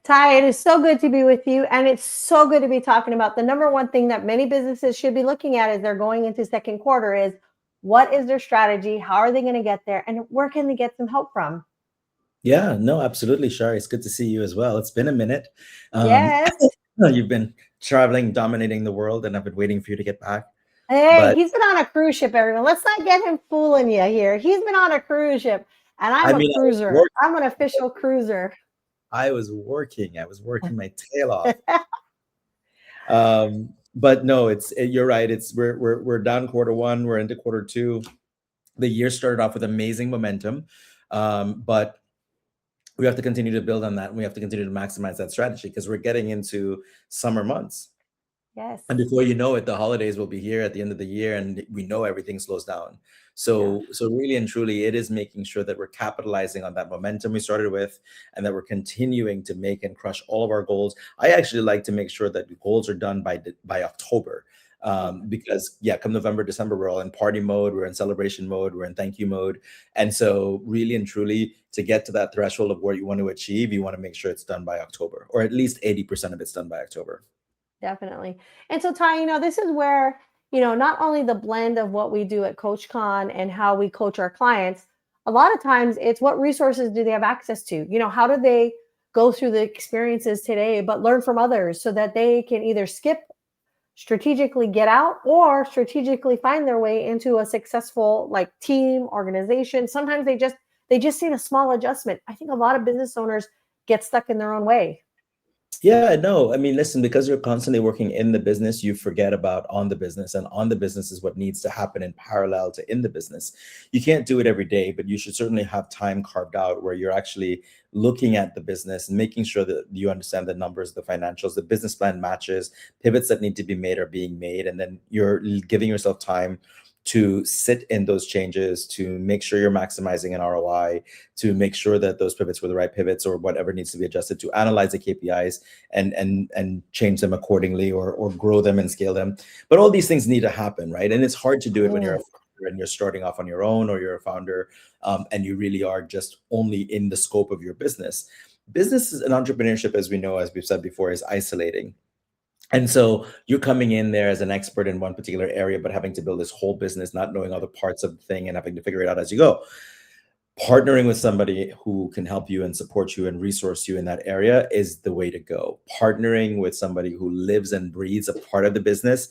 Ty, it is so good to be with you. And it's so good to be talking about the number one thing that many businesses should be looking at as they're going into second quarter is what is their strategy? How are they going to get there? And where can they get some help from? Yeah, no, absolutely, Shari. It's good to see you as well. It's been a minute. Um, Yes. you've been traveling, dominating the world, and I've been waiting for you to get back. Hey, But he's been on a cruise ship, everyone. Let's not get him fooling you here. He's been on a cruise ship, and I'm I a mean, cruiser. I'm an official cruiser. I was working my tail off. But no, you're right. We're down quarter one. We're into quarter two. The year started off with amazing momentum, but we have to continue to build on that, and we have to continue to maximize that strategy because we're getting into summer months. Yes. And before you know it, the holidays will be here at the end of the year, and we know everything slows down. Yeah. So really and truly, it is making sure that we're capitalizing on that momentum we started with, and that we're continuing to make and crush all of our goals. I actually like to make sure that the goals are done by October, because yeah, come November, December, we're all in party mode, we're in celebration mode, we're in thank you mode, and so really and truly, to get to that threshold of where you want to achieve, you want to make sure it's done by October, or at least 80% of it's done by October. Definitely. And so, Ty, this is where, not only the blend of what we do at CoachCon and how we coach our clients, a lot of times it's what resources do they have access to? How do they go through the experiences today, but learn from others so that they can either skip, strategically get out, or strategically find their way into a successful like team organization. Sometimes they just need a small adjustment. I think a lot of business owners get stuck in their own way. Yeah, no, I mean, listen, because you're constantly working in the business, you forget about on the business, and on the business is what needs to happen in parallel to in the business. You can't do it every day, but you should certainly have time carved out where you're actually looking at the business and making sure that you understand the numbers, the financials, the business plan matches, pivots that need to be made are being made, and then you're giving yourself time to sit in those changes, to make sure you're maximizing an ROI, to make sure that those pivots were the right pivots or whatever needs to be adjusted, to analyze the KPIs and change them accordingly, or grow them and scale them. But all these things need to happen, right? And it's hard to do it when you're a Mm. founder and you're starting off on your own, or you're a founder, and you really are just only in the scope of your business. Business and entrepreneurship, as we know, as we've said before, is isolating. And so you're coming in there as an expert in one particular area, but having to build this whole business, not knowing other parts of the thing and having to figure it out as you go. Partnering with somebody who can help you and support you and resource you in that area is the way to go. Partnering with somebody who lives and breathes a part of the business,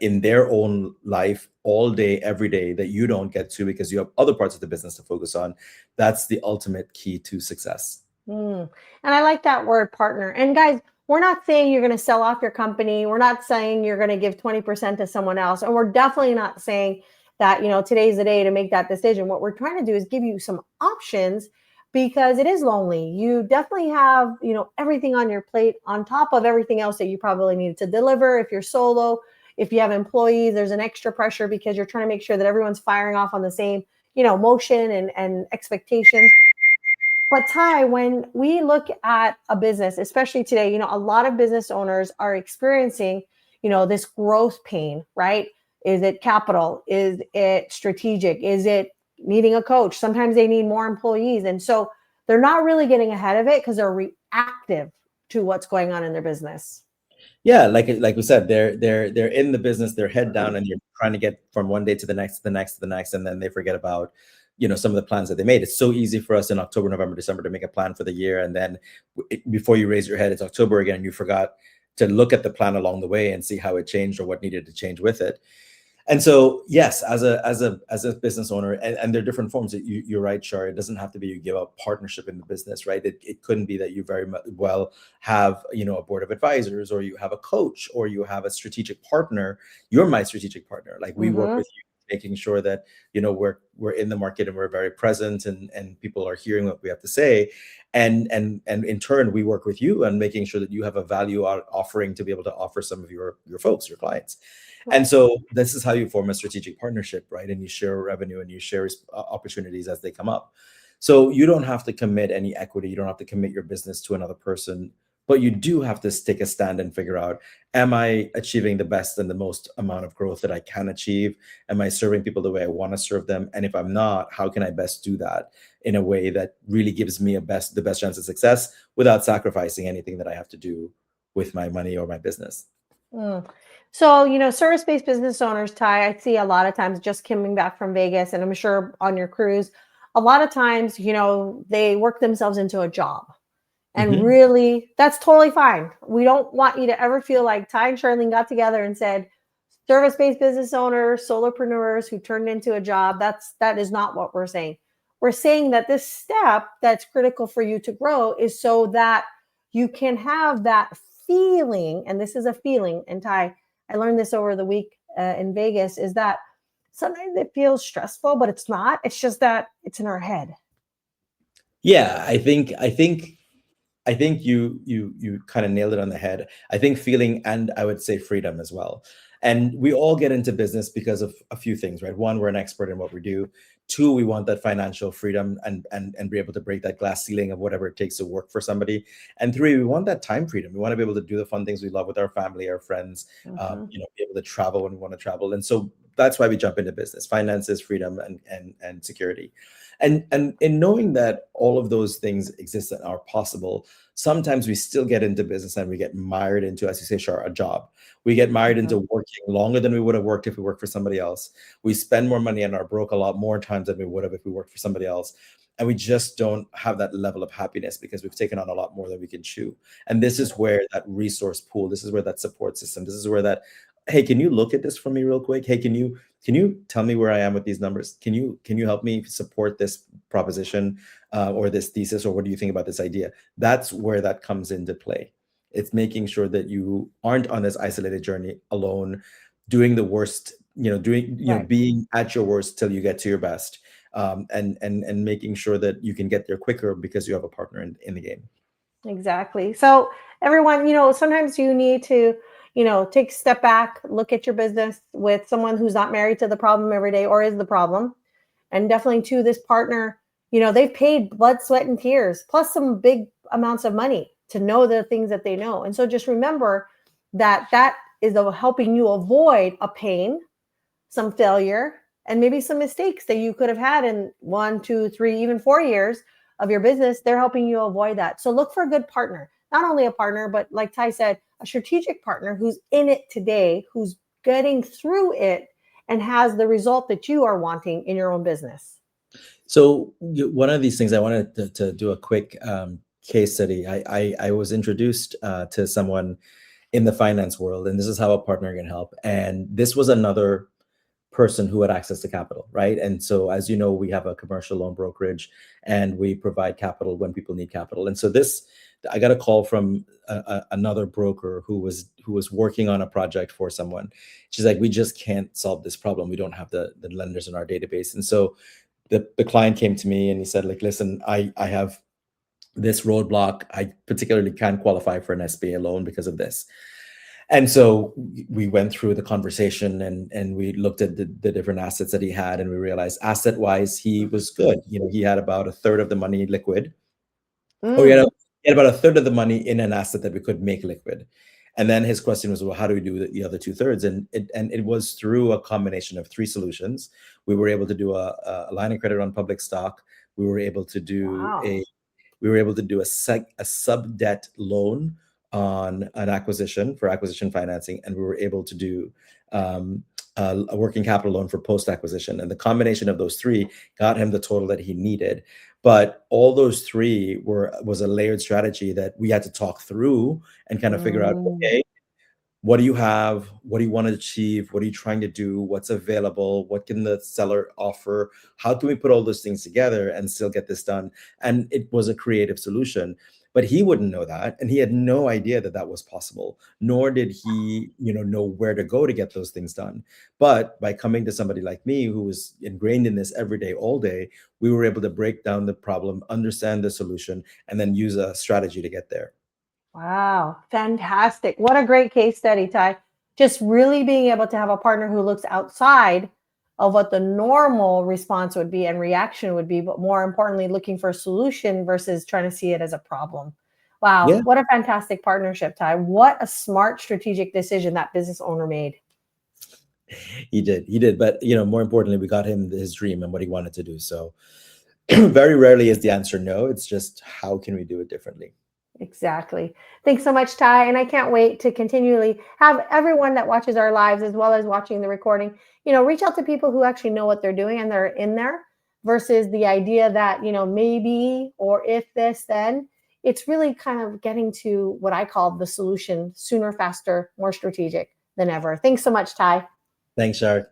in their own life all day, every day, that you don't get to because you have other parts of the business to focus on. That's the ultimate key to success. Mm. And I like that word partner. And guys, we're not saying you're going to sell off your company. We're not saying you're going to give 20% to someone else. And we're definitely not saying that, today's the day to make that decision. What we're trying to do is give you some options because it is lonely. You definitely have, everything on your plate on top of everything else that you probably need to deliver. If you're solo, if you have employees, there's an extra pressure because you're trying to make sure that everyone's firing off on the same, motion and expectations. But Ty, when we look at a business, especially today, a lot of business owners are experiencing, this growth pain, right? Is it capital? Is it strategic? Is it needing a coach? Sometimes they need more employees. And so they're not really getting ahead of it because they're reactive to what's going on in their business. Yeah, like we said, they're in the business, they're head down, and you're trying to get from one day to the next, to the next, to the next, and then they forget about, some of the plans that they made. It's so easy for us in October, November, December to make a plan for the year, and then before you raise your head, it's October again, and you forgot to look at the plan along the way and see how it changed or what needed to change with it. And so, yes, as a business owner, and there are different forms. You're right, Shar. It doesn't have to be you give up partnership in the business, right? It couldn't be that you very well have, a board of advisors, or you have a coach, or you have a strategic partner. You're my strategic partner. Like, we work Mm-hmm. with you, making sure that we're in the market and we're very present, and people are hearing what we have to say, and in turn we work with you and making sure that you have a value offering to be able to offer some of your folks, your clients. And Right. so this is how you form a strategic partnership, right? And you share revenue and you share opportunities as they come up. So you don't have to commit any equity. You don't have to commit your business to another person. but you do have to take a stand and figure out, am I achieving the best and the most amount of growth that I can achieve? Am I serving people the way I want to serve them? And if I'm not, how can I best do that in a way that really gives me the best chance of success without sacrificing anything that I have to do with my money or my business? Mm. So, service-based business owners, Ty, I see a lot of times just coming back from Vegas, and I'm sure on your cruise, a lot of times, they work themselves into a job. And Mhm. really, that's totally fine. We don't want you to ever feel like Ty and Charlene got together and said, service-based business owners, solopreneurs who turned into a job. That is not what we're saying. We're saying that this step that's critical for you to grow is so that you can have that feeling, and this is a feeling, and Ty, I learned this over the week in Vegas, is that sometimes it feels stressful, but it's not. It's just that it's in our head. Yeah, I think you kind of nailed it on the head. I think feeling, and I would say freedom as well. And we all get into business because of a few things, right? One, we're an expert in what we do. Two, we want that financial freedom and be able to break that glass ceiling of whatever it takes to work for somebody. And three, we want that time freedom. We want to be able to do the fun things we love with our family, our friends, Mhm. be able to travel when we want to travel. And so that's why we jump into business: finances, freedom, and security. And in knowing that all of those things exist and are possible, sometimes we still get into business and we get mired into, as you say, Shar, a job. We get mired Mhm. into working longer than we would have worked if we worked for somebody else. We spend more money and are broke a lot more times than we would have if we worked for somebody else. And we just don't have that level of happiness because we've taken on a lot more than we can chew. And this is where that resource pool, this is where that support system, this is where that, hey, can you look at this for me real quick? Hey, can you tell me where I am with these numbers? Can you help me support this proposition or this thesis, or what do you think about this idea? That's where that comes into play. It's making sure that you aren't on this isolated journey alone, doing the worst, Right. being at your worst till you get to your best, and making sure that you can get there quicker because you have a partner in the game. Exactly. So everyone, sometimes you need to, take a step back, look at your business with someone who's not married to the problem every day or is the problem. And definitely to this partner, they've paid blood, sweat, and tears, plus some big amounts of money to know the things that they know. And so just remember that that is helping you avoid a pain, some failure, and maybe some mistakes that you could have had in 1, 2, 3, even 4 years of your business. They're helping you avoid that. So look for a good partner, not only a partner, but like Ty said, a strategic partner who's in it today, who's getting through it and has the result that you are wanting in your own business. So one of these things I wanted to do a quick case study. I was introduced to someone in the finance world, and this is how a partner can help. And this was another person who had access to capital, right? And so, as you know, we have a commercial loan brokerage, and we provide capital when people need capital. And so I got a call from another broker who was working on a project for someone. She's like, we just can't solve this problem. We don't have the lenders in our database. And so the client came to me and he said, like, listen, I have this roadblock. I particularly can't qualify for an SBA loan because of this. And so we went through the conversation, and we looked at the different assets that he had, and we realized asset wise, he was good. He had about a third of the money liquid. Oh, Mm. he had about a third of the money in an asset that we could make liquid. And then his question was, well, how do we do the other two-thirds? And it was through a combination of three solutions. We were able to do a line of credit on public stock. We were able to do Wow. a sub debt loan on an acquisition for acquisition financing, and we were able to do a working capital loan for post acquisition. And the combination of those three got him the total that he needed. But all those three was a layered strategy that we had to talk through and kind of figure out, Mm. okay, what do you have? What do you want to achieve? What are you trying to do? What's available? What can the seller offer? How can we put all those things together and still get this done? And it was a creative solution, but he wouldn't know that, and he had no idea that that was possible. Nor did he, know where to go to get those things done. But by coming to somebody like me who was ingrained in this every day, all day, we were able to break down the problem, understand the solution, and then use a strategy to get there. Wow, fantastic. What a great case study, Ty. Just really being able to have a partner who looks outside of what the normal response would be and reaction would be, but more importantly, looking for a solution versus trying to see it as a problem. Wow, Yeah, what a fantastic partnership, Ty. What a smart strategic decision that business owner made. he did. But more importantly, we got him his dream and what he wanted to do. So very rarely is the answer no. It's just how can we do it differently? Exactly. Thanks so much, Ty. And I can't wait to continually have everyone that watches our lives, as well as watching the recording, reach out to people who actually know what they're doing and they're in there, versus the idea that, maybe, or if this, then. It's really kind of getting to what I call the solution sooner, faster, more strategic than ever. Thanks so much, Ty. Thanks, Shar.